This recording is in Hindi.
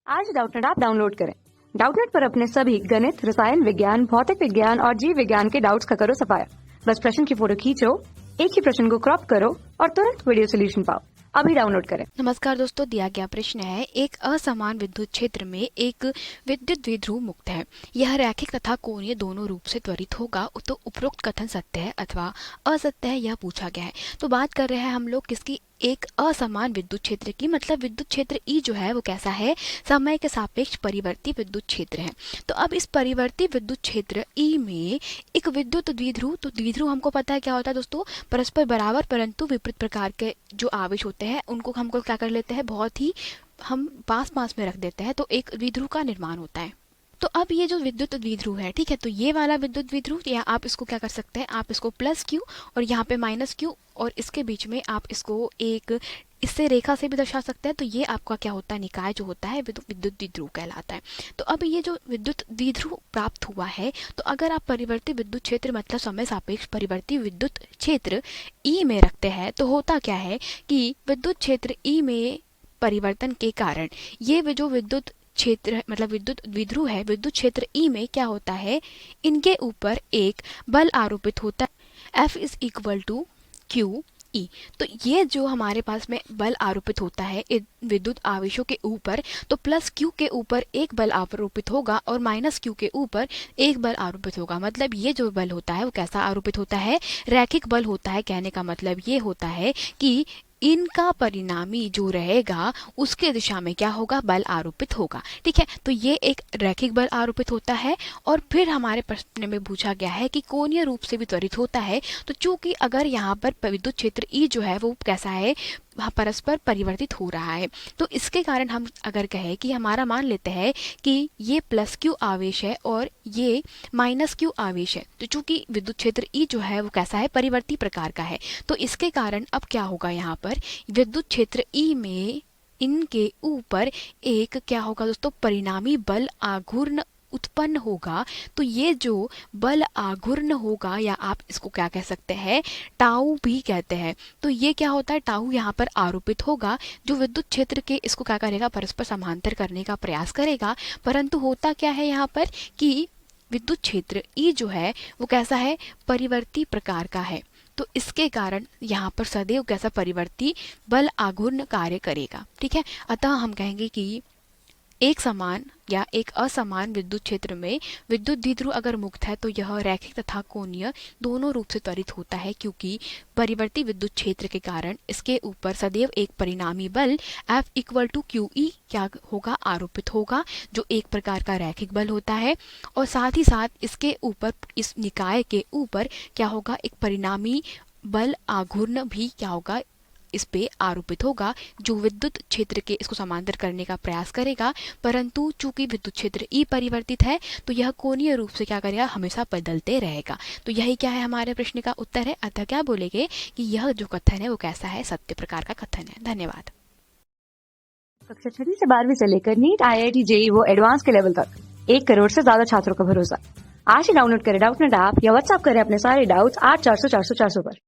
आज डाउटनेट ऐप डाउनलोड करें। डाउटनेट पर अपने सभी गणित, रसायन विज्ञान, भौतिक विज्ञान और जीव विज्ञान के डाउट्स का करो सफाया। बस प्रश्न की फोटो खींचो, एक ही प्रश्न को क्रॉप करो और तुरंत वीडियो सोल्यूशन पाओ। अभी डाउनलोड करें। नमस्कार दोस्तों, दिया गया प्रश्न है, एक असमान विद्युत क्षेत्र में एक विद्युत द्विध्रुव मुक्त है। यह रैखिक तथा कोणीय दोनों रूप से त्वरित होगा। तो उपरोक्त कथन सत्य है अथवा असत्य है, यह पूछा गया है। तो बात कर रहे हैं हम लोग किसकी, एक असमान विद्युत क्षेत्र की। मतलब विद्युत क्षेत्र ई जो है वो कैसा है, समय के सापेक्ष परिवर्ती विद्युत क्षेत्र है। तो अब इस परिवर्ती विद्युत क्षेत्र ई में एक विद्युत द्विध्रुव, तो द्विध्रुव हमको पता है क्या होता है दोस्तों, परस्पर बराबर परंतु विपरीत प्रकार के जो आवेश होते हैं उनको हमको क्या कर लेते हैं, बहुत ही हम पास पास में रख देते हैं, तो एक द्विध्रुव का निर्माण होता है। तो अब ये जो विद्युत द्विध्रुव है, ठीक है, तो ये वाला विद्युत द्विध्रुव, या आप इसको क्या कर सकते हैं, आप इसको प्लस क्यू और यहाँ पे माइनस क्यू और इसके बीच में आप इसको एक इससे रेखा से भी दर्शा सकते हैं। तो ये आपका क्या होता है, निकाय जो होता है विद्युत द्विध्रुव कहलाता है। तो अब ये जो विद्युत द्विध्रुव प्राप्त हुआ है, तो अगर आप परिवर्ती विद्युत क्षेत्र मतलब समय सापेक्ष परिवर्ती विद्युत क्षेत्र ई में रखते हैं, तो होता क्या है कि विद्युत क्षेत्र ई में परिवर्तन के कारण ये जो विद्युत क्षेत्र मतलब विद्युत द्विध्रुव है, विद्युत क्षेत्र ई में क्या होता है, इनके ऊपर एक बल आरोपित होता है, F is equal to q E. तो ये जो हमारे पास में बल आरोपित होता है विद्युत आवेशों के ऊपर, तो प्लस क्यू के ऊपर एक बल आरोपित होगा और माइनस क्यू के ऊपर एक बल आरोपित होगा। मतलब ये जो बल होता है वो कैसा आरोपित होता है, रैखिक बल होता है। कहने का मतलब ये होता है कि इनका परिणामी जो रहेगा उसके दिशा में क्या होगा, बल आरोपित होगा। ठीक है, तो ये एक रैखिक बल आरोपित होता है। और फिर हमारे प्रश्न में पूछा गया है कि कोणीय रूप से भी त्वरित होता है। तो चूंकि अगर यहाँ पर विद्युत क्षेत्र ई जो है वो कैसा है, परस्पर परिवर्तित हो रहा है, तो इसके कारण हम अगर कहें कि हमारा मान लेते हैं कि ये प्लस क्यू आवेश है और ये माइनस क्यू आवेश है। तो चूंकि विद्युत क्षेत्र ई जो है वो कैसा है, परिवर्ती प्रकार का है, तो इसके कारण अब क्या होगा, यहाँ पर विद्युत क्षेत्र ई में इनके ऊपर एक क्या होगा दोस्तों, परिणामी बल आघूर्ण उत्पन्न होगा। तो ये जो बल आघूर्ण होगा, या आप इसको क्या कह सकते हैं, टाउ भी कहते हैं। तो ये क्या होता है, टाउ यहाँ पर आरोपित होगा, जो विद्युत क्षेत्र के इसको क्या करेगा, परस्पर समांतर करने का प्रयास करेगा। परंतु होता क्या है यहाँ पर कि विद्युत क्षेत्र ई जो है वो कैसा है, परिवर्ती प्रकार का है। तो इसके कारण यहाँ पर सदैव कैसा परिवर्ती बल आघूर्ण कार्य करेगा। ठीक है, अतः हम कहेंगे कि एक समान या एक असमान विद्युत क्षेत्र में विद्युत द्विध्रुव अगर मुक्त है तो यह रैखिक तथा कोणीय दोनों रूप से त्वरित होता है, क्योंकि परिवर्ती विद्युत क्षेत्र के कारण इसके ऊपर सदैव एक परिणामी बल F equal to q E क्या होगा, आरोपित होगा, जो एक प्रकार का रैखिक बल होता है। और साथ ही साथ इसके ऊपर, इस निकाय के ऊपर क्या होगा, एक परिणामी बल आघूर्ण भी क्या होगा, इस पे आरोपित होगा, जो विद्युत क्षेत्र के इसको समांतर करने का प्रयास करेगा। परंतु चूंकि विद्युत क्षेत्र ई परिवर्तित है, तो यह कोणीय रूप से क्या करेगा, हमेशा बदलते रहेगा। तो यही क्या है, हमारे प्रश्न का उत्तर है। अतः क्या बोलेंगे कि यह जो कथन है वो कैसा है, सत्य प्रकार का कथन है। धन्यवाद। कक्षा 6 से 12वीं से लेकर नीट, IIT, JEE वो एडवांस के लेवल तक 1 करोड़ से ज्यादा छात्रों का भरोसा। आज ही डाउनलोड करें डाउटनेट ऐप या व्हाट्सएप करें अपने सारे डाउट्स 8400 400 400 पर।